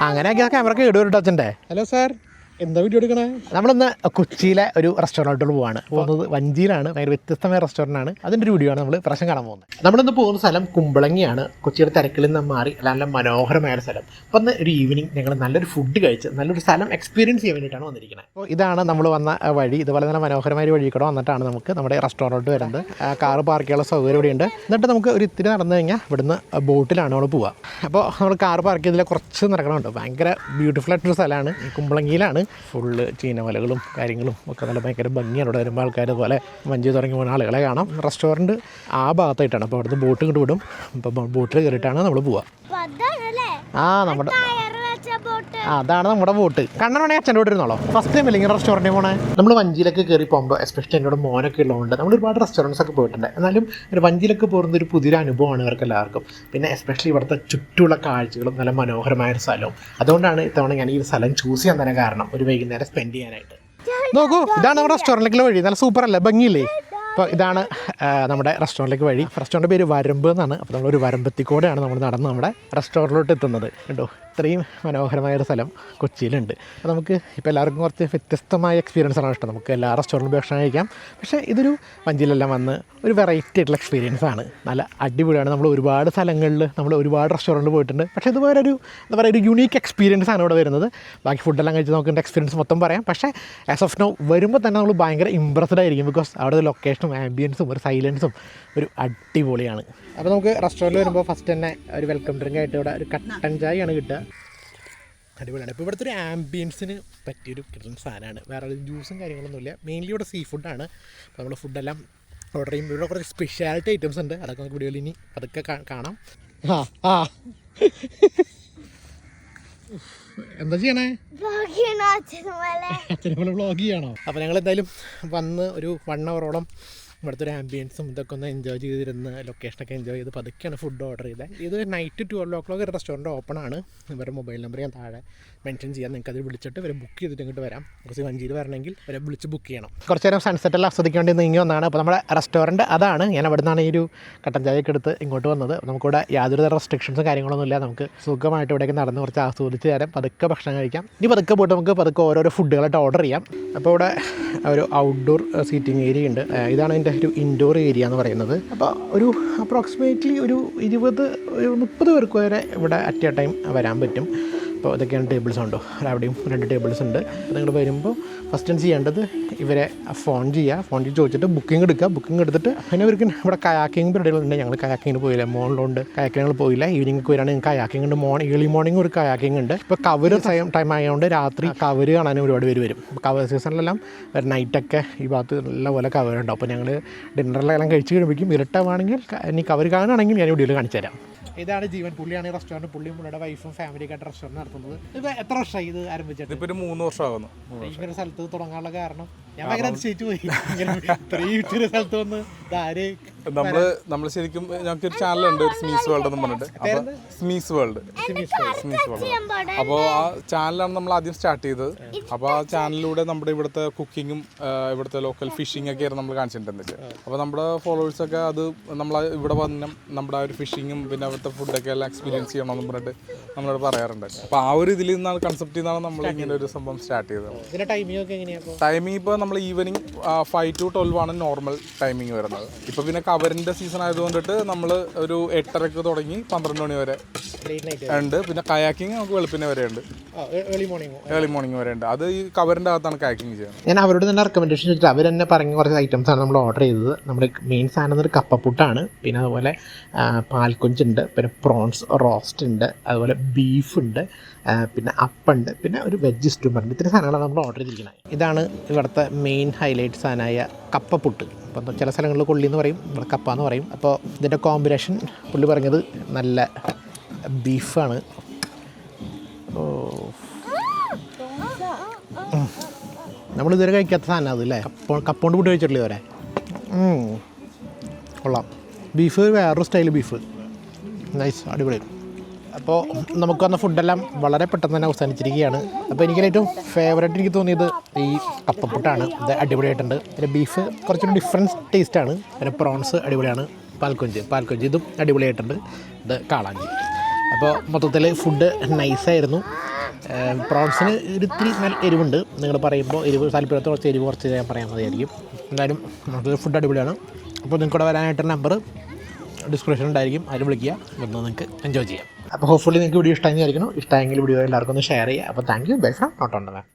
അങ്ങനെയൊക്കെ camera കേടുവരും ടച്ചിൻ്റെ. Hello sir, എന്താ video എടുക്കണേ? നമ്മളിന്ന് കൊച്ചിയിലെ ഒരു റെസ്റ്റോറൻറ്റിൽ പോവാണ്. പോകുന്നത് വഞ്ചിയിലാണ്. ഭയങ്കര വ്യത്യസ്തമായ റെസ്റ്റോറൻ്റാണ്. അതിൻ്റെ ഒരു വീഡിയോ ആണ് നമ്മൾ പ്രാവശ്യം കാണാൻ പോകുന്നത്. നമ്മളിന്ന് പോകുന്ന സ്ഥലം കുമ്പളങ്ങിയാണ്. കൊച്ചിയുടെ തിരക്കിൽ നിന്ന് മാറി നല്ല മനോഹരമായ സ്ഥലം. അപ്പം ഇന്ന് ഒരു ഈവനിങ് ഞങ്ങൾ നല്ലൊരു ഫുഡ് കഴിച്ച് നല്ലൊരു സ്ഥലം എക്സ്പീരിയൻസ് ചെയ്യാൻ വേണ്ടിയിട്ടാണ് വന്നിരിക്കുന്നത്. അപ്പോൾ ഇതാണ് നമ്മൾ വന്ന വഴി. ഇതുപോലെ തന്നെ മനോഹരമായ ഒരു വഴി കൂടെ വന്നിട്ടാണ് നമുക്ക് നമ്മുടെ റെസ്റ്റോറൻറ്റ് വരുന്നത്. കാറ് പാർക്ക് ചെയ്യാനുള്ള സൗകര്യം ഇവിടെയുണ്ട്. എന്നിട്ട് നമുക്ക് ഒരു ഇത്തിരി നടന്നു കഴിഞ്ഞാൽ ഇവിടുന്ന് ബോട്ടിലാണ് നമ്മൾ പോവുക. അപ്പോൾ നമ്മൾ കാറ് പാർക്ക് ചെയ്തതിൽ കുറച്ച് നടക്കണമുണ്ട്. ഭയങ്കര ബ്യൂട്ടിഫുൾ ആയിട്ടൊരു സ്ഥലമാണ്. കുമ്പളങ്ങിയിലാണ്. ഫുള്ള് ചീനവലകളും കാര്യങ്ങളും ഒക്കെ നല്ല ഭയങ്കര ഭംഗിയാണ്. ഇവിടെ വരുമ്പോൾ ആൾക്കാർ അതുപോലെ വഞ്ചി തുടങ്ങി പോകുന്ന ആളുകളെ കാണാം. റെസ്റ്റോറൻറ്റ് ആ ഭാഗത്തായിട്ടാണ്. അപ്പോൾ അവിടുന്ന് ബോട്ട് ഇങ്ങോട്ട് വിടും. അപ്പോൾ ബോട്ടിൽ കയറിയിട്ടാണ് നമ്മൾ പോവുക. നമ്മുടെ അതാണ് നമ്മുടെ ബോട്ട്. കണ്ണനാണെങ്കിൽ അച്ഛൻ്റെ കൂടെ ഇരുന്നോളോ. ഫസ്റ്റ് ടൈം ഇല്ലെങ്കിൽ റെസ്റ്റോറൻറ്റിൽ പോകണേ. നമ്മൾ വഞ്ചിയിലൊക്കെ കയറി പോകുമ്പോൾ എസ്പെഷ്യലി എന്നോട് മോനൊക്കെ ഉള്ളതുകൊണ്ട് നമ്മൾ ഒരുപാട് റെസ്റ്റോറൻറ്റ്സ് ഒക്കെ പോയിട്ടുണ്ട്. എന്നാലും ഒരു വഞ്ചിയിലൊക്കെ പോകുന്നത് ഒരു പുതിയൊരു അനുഭവമാണ് ഇവർക്ക് എല്ലാവർക്കും. പിന്നെ എസ്പെഷ്യലി ഇവിടുത്തെ ചുറ്റുമുള്ള കാഴ്ചകളും നല്ല മനോഹരമായൊരു സ്ഥലവും. അതുകൊണ്ടാണ് ഇത്തവണ ഞാൻ ഈ സ്ഥലം ചൂസ് ചെയ്യാൻ തന്നെ കാരണം, ഒരു വൈകുന്നേരം സ്പെൻഡ് ചെയ്യാനായിട്ട്. നോക്കൂ, ഇതാണ് നമ്മുടെ റെസ്റ്റോറൻറ്റിലേക്കുള്ള വഴി. നല്ല സൂപ്പർ അല്ലേ, ഭംഗിയില്ലേ? അപ്പോൾ ഇതാണ് നമ്മുടെ റെസ്റ്റോറൻറ്റിലേക്ക് വഴി. റെസ്റ്റോറൻറ്റ് പേര് വരമ്പ് എന്നാണ്. അപ്പോൾ നമ്മളൊരു വരമ്പത്തിക്കൂടെയാണ് നമ്മൾ നടന്ന് നമ്മുടെ റെസ്റ്റോറൻറ്റിലോട്ട് എത്തുന്നത്. കേട്ടോ, ഇത്രയും മനോഹരമായൊരു സ്ഥലം കൊച്ചിയിലുണ്ട്. അപ്പോൾ നമുക്ക് ഇപ്പോൾ എല്ലാവർക്കും കുറച്ച് വ്യത്യസ്തമായ എക്സ്പീരിയൻസ് ആണ് ഇഷ്ടം. നമുക്ക് എല്ലാ റെസ്റ്റോറൻറ്റിലും ഭക്ഷണം കഴിക്കാം. പക്ഷേ ഇതൊരു വഞ്ചിയിലെല്ലാം വന്ന് ഒരു വെറൈറ്റി ആയിട്ടുള്ള എക്സ്പീരിയൻസ് ആണ്. നല്ല അടിപൊളിയാണ്. നമ്മൾ ഒരുപാട് സ്ഥലങ്ങളിൽ നമ്മൾ ഒരുപാട് റെസ്റ്റോറൻറ്റ് പോയിട്ടുണ്ട്. പക്ഷേ ഇത് വേറെ ഒരു എന്താ പറയുക, ഒരു യുണീക്ക് എക്സ്പീരിയൻസ് ആണ് ഇവിടെ വരുന്നത്. ബാക്കി ഫുഡെല്ലാം കഴിച്ച് നമുക്ക് എക്സ്പീരിയൻസ് മൊത്തം പറയാം. പക്ഷേ ആസ് ഓഫ് നോ വരുമ്പോൾ തന്നെ നമ്മൾ ഭയങ്കര ഇമ്പ്രസ്ഡ് ആയിരിക്കും. ബിക്കോസ് അവിടെ ലൊക്കേഷനും ആംബിയൻസും ഒരു സൈലൻസും ഒരു അടിപൊളിയാണ്. അപ്പോൾ നമുക്ക് റെസ്റ്റോറൻറ്റിൽ വരുമ്പോൾ ഫസ്റ്റ് തന്നെ ഒരു വെൽക്കം ഡ്രിങ്ക് ആയിട്ട് ഇവിടെ ഒരു കട്ടൻ ചായയാണ് കിട്ടുക. അടിപൊളിയാണ്. ഇപ്പോൾ ഇവിടുത്തെ ഒരു ആംബിയൻസിന് പറ്റിയൊരു കിട്ടുന്ന സാധനമാണ്. വേറെ ഒരു ജ്യൂസും കാര്യങ്ങളൊന്നുമില്ല. മെയിൻലി ഇവിടെ സീ ഫുഡാണ്. അപ്പോൾ നമ്മൾ ഫുഡെല്ലാം ഓർഡർ ചെയ്യുമ്പോൾ ഇവിടെ കുറച്ച് സ്പെഷ്യാലിറ്റി ഐറ്റംസ് ഉണ്ട്. അതൊക്കെ നമുക്ക് വീഡിയോയിൽ ഇനി അതൊക്കെ കാണാം. എന്താ ചെയ്യണേ? അച്ഛനെ വ്ളോഗ് ചെയ്യണോ? അപ്പോൾ ഞങ്ങൾ എന്തായാലും വന്ന് ഒരു 1 hour ഇവിടുത്തെ ഒരു ആംബിയൻസും ഇതൊക്കെ ഒന്ന് എൻജോയ് ചെയ്തിരുന്ന് ലൊക്കേഷനൊക്കെ എൻജോയ് ചെയ്ത് പതുക്കെയാണ് ഫുഡ് ഓർഡർ ചെയ്തത്. ഇത് നൈറ്റ് 12 o'clock റെസ്റ്റോറൻറ്റ് ഓപ്പൺ ആണ്. ഇവരുടെ മൊബൈൽ നമ്പർ ഞാൻ താഴെ മെൻഷൻ ചെയ്യാം. നിങ്ങൾക്ക് അത് വിളിച്ചിട്ട് ഇവരെ ബുക്ക് ചെയ്തിട്ട് ഇങ്ങോട്ട് വരാം. കുറച്ച് വഞ്ചിയിൽ വരണമെങ്കിൽ ഇവരെ വിളിച്ച് ബുക്ക് ചെയ്യണം. കുറച്ച് നേരം സൺസെറ്റെല്ലാം ആസ്വദിക്കാൻ വേണ്ടി നീങ്ങി വന്നതാണ്. അപ്പോൾ നമ്മുടെ റെസ്റ്റോറൻറ്റ് അതാണ്. ഞാൻ അവിടെ നിന്നാണ് ഈ ഒരു കട്ടൻ ചായയൊക്കെ എടുത്ത് ഇങ്ങോട്ട് വന്നത്. നമുക്കിവിടെ യാതൊരു തരം റെസ്ട്രിക്ഷൻസും കാര്യങ്ങളൊന്നും ഇല്ല. നമുക്ക് സുഖമായിട്ട് ഇവിടേക്ക് നടന്ന് കുറച്ച് ആസ്വദിച്ച് തരാം. പതുക്കെ ഭക്ഷണം കഴിക്കാം. ഇനി പതുക്കെ പോയിട്ട് നമുക്ക് പതുക്കെ ഓരോരോ ഫുഡുകളായിട്ട് ഓർഡർ ചെയ്യാം. അപ്പോൾ ഇവിടെ ഒരു ഔട്ട്ഡോർ സീറ്റിംഗ് ഏരിയ ഉണ്ട്. ഇതാണ് എൻ്റെ ഒരു ഇൻഡോർ ഏരിയ എന്ന് പറയുന്നത്. അപ്പോൾ ഒരു അപ്രോക്സിമേറ്റ്ലി ഒരു 20-30 പേർക്ക് വരെ ഇവിടെ അറ്റ് എ ടൈം വരാൻ പറ്റും. അപ്പോൾ ഇതൊക്കെയാണ് ടേബിൾസ് ഉണ്ടോ. അവിടെയും 2 ടേബിൾസ് ഉണ്ട്. അപ്പോൾ നിങ്ങൾ വരുമ്പോൾ ഫസ്റ്റ് ചെയ്യേണ്ടത് ഇവരെ ഫോൺ ചെയ്ത് ചോദിച്ചിട്ട് ബുക്കിംഗ് എടുക്കുക. ബുക്കിംഗ് എടുത്തിട്ട് പിന്നെ ഇവർക്ക് ഇവിടെ കയാക്കിംഗ് പരിപാടികളുണ്ട്. ഞങ്ങൾ കയാക്കിങ്ങിന് പോയില്ല, മോളിലുണ്ട് കയാക്കിങ്ങൾ പോയില്ല. ഈവനിങ് വരികയാണെങ്കിൽ കയാക്കിംഗ് ഉണ്ട്. ഏർലി മോർണിംഗ് ഒരു കയാക്കിംഗ് ഉണ്ട്. ഇപ്പോൾ കവർ ടൈം ആയതുകൊണ്ട് രാത്രി കവർ കാണാനും ഒരുപാട് പേര് വരും. അപ്പോൾ കവർ സീസണിലെല്ലാം നൈറ്റൊക്കെ ഈ ഭാഗത്ത് നല്ലപോലെ കവർ ഉണ്ടാവും. അപ്പോൾ ഞങ്ങൾ ഡിന്നറിലെല്ലാം കഴിച്ച് കഴിയുമ്പോഴേക്കും ഇരുട്ടാണെങ്കിൽ ഇനി കവർ കാണുകയാണെങ്കിൽ ഞാൻ വീഡിയോയിൽ കാണിച്ചു തരാം. ഇതാണ് ജീവൻ. പുള്ളിയാണ് ഈ റെസ്റ്റോറൻറ്റ്. പുള്ളിയും പുള്ളിയുടെ വൈഫും ഫാമിലിയൊക്കെ ആയിട്ട് റെസ്റ്റോറൻറ്റ് നടത്തുന്നത്. ഇപ്പോൾ എത്ര വർഷമായി ഇത് ആരംഭിച്ചിട്ട്? ഇപ്പോൾ ഒരു 3 വർഷമാകുന്നു. ഇങ്ങനെ സ്ഥലത്ത് തുടങ്ങാനുള്ള കാരണം ഞാൻ ഭയങ്കര അതിശയിച്ചു പോയി. ഇത്രയും സ്ഥലത്ത് വന്ന് നമ്മൾ ശരിക്കും ഞങ്ങൾക്ക് ഒരു ചാനലുണ്ട്, ഒരു സ്മീസ് വേൾഡ് എന്ന് പറഞ്ഞിട്ട്. അപ്പോൾ സ്മീസ് വേൾഡ് അപ്പോൾ ആ ചാനലാണ് നമ്മൾ ആദ്യം സ്റ്റാർട്ട് ചെയ്തത്. അപ്പോൾ ആ ചാനലിലൂടെ നമ്മുടെ ഇവിടുത്തെ കുക്കിങ്ങും ഇവിടുത്തെ ലോക്കൽ ഫിഷിംഗ് ഒക്കെ ആയിരുന്നു നമ്മൾ കാണിച്ചിട്ടുണ്ടെന്ന്. അപ്പോൾ നമ്മുടെ ഫോളോവേഴ്സൊക്കെ അത് നമ്മൾ ഇവിടെ വന്ന് നമ്മുടെ ആ ഒരു ഫിഷിങ്ങും പിന്നെ അവിടുത്തെ ഫുഡൊക്കെ എല്ലാം എക്സ്പീരിയൻസ് ചെയ്യണമെന്ന് പറഞ്ഞിട്ട് നമ്മളോട് പറയാറുണ്ട്. അപ്പോൾ ആ ഒരു ഇതിൽ നിന്നാണ് കൺസെപ്റ്റ് ചെയ്താണ് നമ്മൾ ഇങ്ങനെ ഒരു സംഭവം സ്റ്റാർട്ട് ചെയ്തത്. ടൈമിംഗ് ഇപ്പോൾ നമ്മൾ ഈവനിങ് 5 to 12 ആണ് നോർമൽ ടൈമിംഗ് വരുന്നത്. ഇപ്പോൾ പിന്നെ കവറിൻ്റെ സീസൺ ആയതുകൊണ്ടിട്ട് നമ്മൾ ഒരു 8:30 തുടങ്ങി 12 മണി വരെ ഉണ്ട്. പിന്നെ കയാക്കിങ് നമുക്ക് വെളുപ്പിനെ വരെ ഉണ്ട്, ഏർലി മോർണിംഗ് വരെ ഉണ്ട്. അത് ഈ കവറിൻ്റെ അകത്താണ് കയാക്കിങ് ചെയ്യുന്നത്. ഞാൻ അവരോട് തന്നെ റെക്കമെൻഡേഷൻ ചോദിച്ചാൽ അവർ തന്നെ പറഞ്ഞ കുറച്ച് ഐറ്റംസാണ് നമ്മൾ ഓർഡർ ചെയ്തത്. നമ്മുടെ മെയിൻ സാധനം ഒരു കപ്പപ്പുട്ടാണ്. പിന്നെ അതുപോലെ പാൽക്കൊഞ്ചുണ്ട്, പിന്നെ പ്രോൺസ് റോസ്റ്റ് ഉണ്ട്, അതുപോലെ ബീഫുണ്ട്, പിന്നെ അപ്പുണ്ട്, പിന്നെ ഒരു വെജ് സ്റ്റൂമറുണ്ട്. ഇത്രയും സാധനങ്ങളാണ് നമ്മൾ ഓർഡർ ചെയ്തിരിക്കുന്നത്. ഇതാണ് ഇവിടുത്തെ മെയിൻ ഹൈലൈറ്റ് സാധനമായ കപ്പപ്പുട്ട്. അപ്പം ചില സ്ഥലങ്ങളിൽ കൊള്ളി എന്ന് പറയും, ഇവിടെ കപ്പ എന്ന് പറയും. അപ്പോൾ ഇതിൻ്റെ കോമ്പിനേഷൻ പുള്ളി പറഞ്ഞത് നല്ല ബീഫാണ്. നമ്മളിതുവരെ കഴിക്കാത്ത സാധനം അതല്ലേ, കപ്പ കൂട്ടി കഴിച്ചിട്ടില്ല ഇതുവരെ. കൊള്ളാം. ബീഫ് വേറൊരു സ്റ്റൈൽ ബീഫ്, നൈസ്, അടിപൊളി. അപ്പോൾ നമുക്ക് വന്ന ഫുഡെല്ലാം വളരെ പെട്ടെന്ന് തന്നെ അവസാനിച്ചിരിക്കുകയാണ്. അപ്പോൾ എനിക്ക് ഏറ്റവും ഫേവറേറ്റ് എനിക്ക് തോന്നിയത് ഈ കപ്പപ്പുട്ടാണ്. ഇത് അടിപൊളിയായിട്ടുണ്ട്. പിന്നെ ബീഫ് കുറച്ചൊരു ഡിഫറൻസ് ടേസ്റ്റാണ്. പിന്നെ പ്രോൺസ് അടിപൊളിയാണ്. പാൽക്കൊഞ്ച് ഇതും അടിപൊളിയായിട്ടുണ്ട്. ഇത് കാളാഞ്ചി. അപ്പോൾ മൊത്തത്തിൽ ഫുഡ് നൈസായിരുന്നു. പ്രോൺസിന് ഒരിത്തിരി നല്ല എരിവുണ്ട്. നിങ്ങൾ പറയുമ്പോൾ എരിവ് താല്പര്യത്തോടെ കുറച്ച് എരിവ് കുറച്ച് ഞാൻ പറയാൻ മതിയായിരിക്കും. എന്തായാലും മൊത്തത്തിൽ ഫുഡ് അടിപൊളിയാണ്. അപ്പോൾ നിങ്ങൾക്ക് ഇവിടെ വരാനായിട്ട് നമ്പർ ഡിസ്ക്രിപ്ഷൻ ഉണ്ടായിരിക്കും, അതിൽ വിളിക്കുക, വന്ന് നിങ്ങൾക്ക് എൻജോയ് ചെയ്യാം. അപ്പോൾ ഹോപ്പ്ഫുള്ളി നിങ്ങൾക്ക് വീഡിയോ ഇഷ്ടമായിരിക്കണം. ഇഷ്ടമെങ്കിൽ വീഡിയോ എല്ലാവർക്കും ഒന്ന് ഷെയർ ചെയ്യുക. അപ്പോൾ thank you. Bye from not on the map.